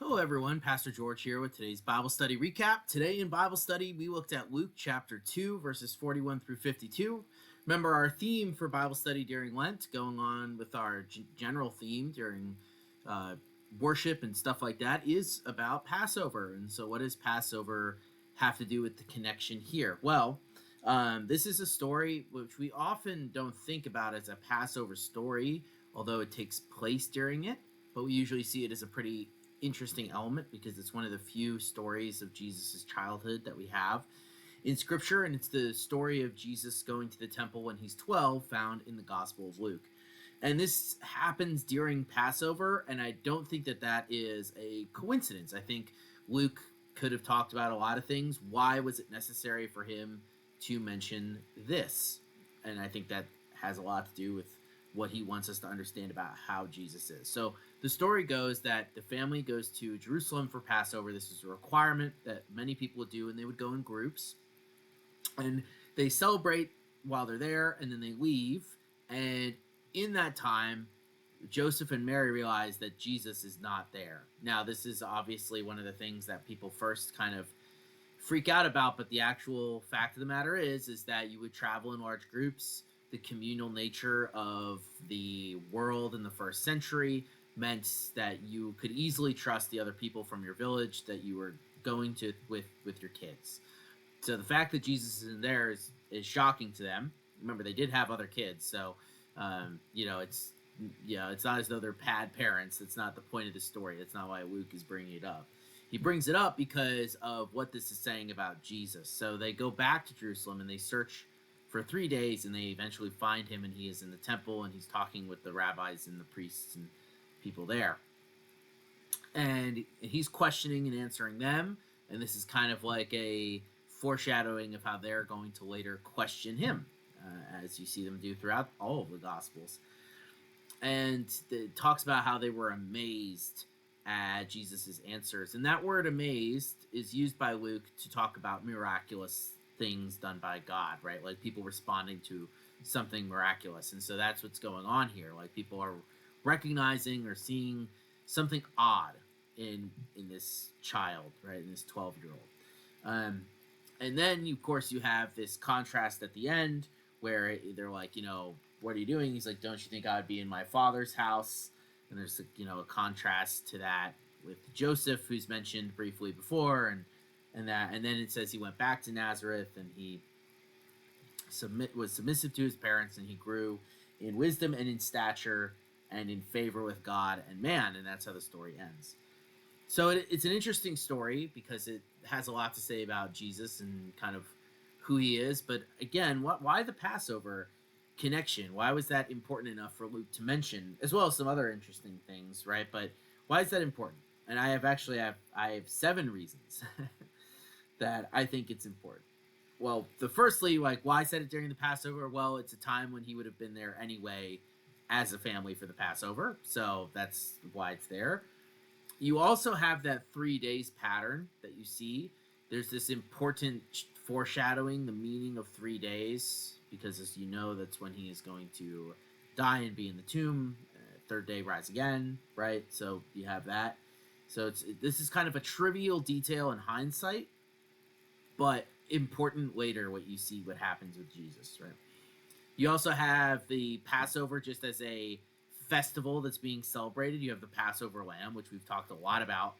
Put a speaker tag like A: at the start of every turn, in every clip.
A: Hello, everyone. Pastor George here with today's Bible study recap. Today in Bible study, we looked at Luke chapter 2, verses 41 through 52. Remember, our theme for Bible study during Lent, going on with our general theme during worship and stuff like that, is about Passover. And so, what does Passover have to do with the connection here? Well, this is a story which we often don't think about as a Passover story, although it takes place during it. But we usually see it as a pretty interesting element because it's one of the few stories of Jesus' childhood that we have in Scripture, and it's the story of Jesus going to the temple when he's 12, found in the Gospel of Luke. And this happens during Passover, and I don't think that that is a coincidence. I think Luke could have talked about a lot of things. Why was it necessary for him to mention this? And I think that has a lot to do with what he wants us to understand about how Jesus is. So the story goes that the family goes to Jerusalem for Passover. This is a requirement that many people would do, and they would go in groups. And they celebrate while they're there, and then they leave. And in that time, Joseph and Mary realize that Jesus is not there. Now, this is obviously one of the things that people first kind of freak out about, but the actual fact of the matter is that you would travel in large groups. The communal nature of the world in the first century meant that you could easily trust the other people from your village that you were going to with your kids. So the fact that Jesus isn't there is shocking to them. Remember, they did have other kids, so it's not as though they're bad parents. That's not the point of the story. That's not why Luke is bringing it up. He brings it up because of what this is saying about Jesus. So they go back to Jerusalem and they search for 3 days, and they eventually find him, and he is in the temple, and he's talking with the rabbis and the priests and people there. And he's questioning and answering them, and this is kind of like a foreshadowing of how they're going to later question him, as you see them do throughout all of the Gospels. And it talks about how they were amazed at Jesus' answers. And that word amazed is used by Luke to talk about miraculous things done by God, right? Like people responding to something miraculous. And so that's what's going on here. Like people are recognizing or seeing something odd in this child, right? In this 12-year-old. And then, of course, you have this contrast at the end where they're like, what are you doing? He's like, don't you think I would be in my father's house? And there's a contrast to that with Joseph, who's mentioned briefly before, and then it says he went back to Nazareth, and he was submissive to his parents, and he grew in wisdom and in stature and in favor with God and man, and that's how the story ends. So it's an interesting story because it has a lot to say about Jesus and kind of who he is. But again, why the Passover connection? Why was that important enough for Luke to mention, as well as some other interesting things, right? But why is that important? And I have 7 reasons that I think it's important. Well, firstly, why set it during the Passover? Well, it's a time when he would have been there anyway as a family for the Passover, so that's why it's there. You also have that 3 days pattern that you see. There's this important foreshadowing, the meaning of 3 days, because as you know, that's when he is going to die and be in the tomb. 3rd day, rise again, right? So you have that. So this is kind of a trivial detail in hindsight, but important later what happens with Jesus, right? You also have the Passover just as a festival that's being celebrated. You have the Passover lamb, which we've talked a lot about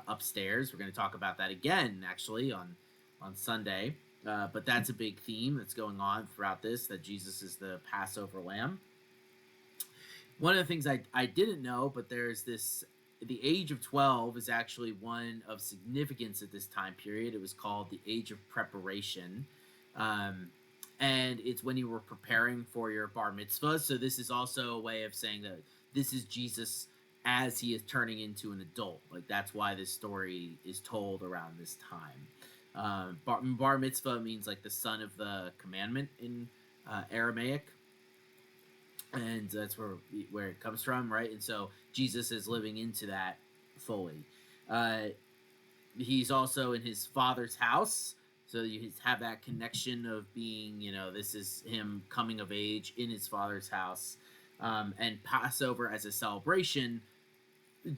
A: upstairs. We're going to talk about that again, actually, on Sunday. But that's a big theme that's going on throughout this, that Jesus is the Passover lamb. One of the things I didn't know, but there's this, the age of 12 is actually one of significance at this time period. It was called the age of preparation. And it's when you were preparing for your bar mitzvah. So this is also a way of saying that this is Jesus as he is turning into an adult. Like that's why this story is told around this time. Bar mitzvah means like the son of the commandment in Aramaic. And that's where it comes from, right? And so Jesus is living into that fully. He's also in his father's house. So you have that connection of being, this is him coming of age in his father's house. And Passover as a celebration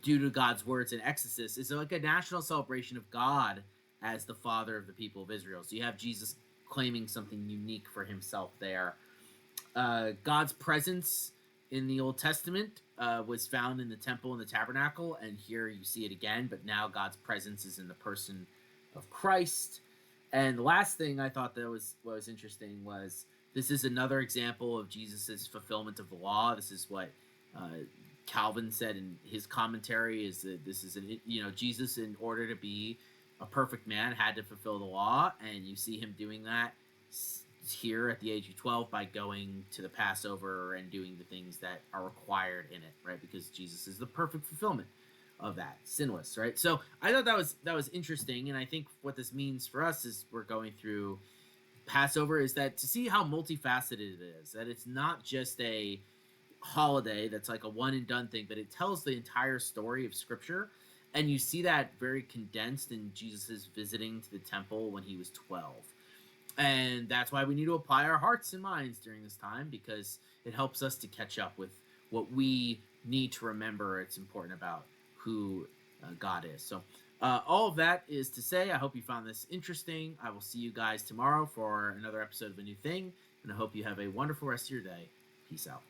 A: due to God's words in Exodus, is like a national celebration of God as the father of the people of Israel. So you have Jesus claiming something unique for himself there. God's presence in the Old Testament was found in the temple and the tabernacle, and here you see it again, but now God's presence is in the person of Christ. And the last thing I thought that was interesting was this is another example of Jesus's fulfillment of the law. This is what uh, Calvin said in his commentary, is that this is Jesus, in order to be a perfect man, had to fulfill the law, and you see him doing that here at the age of 12 by going to the Passover and doing the things that are required in it, right? Because Jesus is the perfect fulfillment of that, sinless, right? So I thought that was interesting, and I think what this means for us is we're going through Passover is that to see how multifaceted it is, that it's not just a holiday that's like a one and done thing, but it tells the entire story of Scripture, and you see that very condensed in Jesus's visiting to the temple when he was 12. And that's why we need to apply our hearts and minds during this time, because it helps us to catch up with what we need to remember. It's important about who God is. So all of that is to say, I hope you found this interesting. I will see you guys tomorrow for another episode of A New Thing, and I hope you have a wonderful rest of your day. Peace out.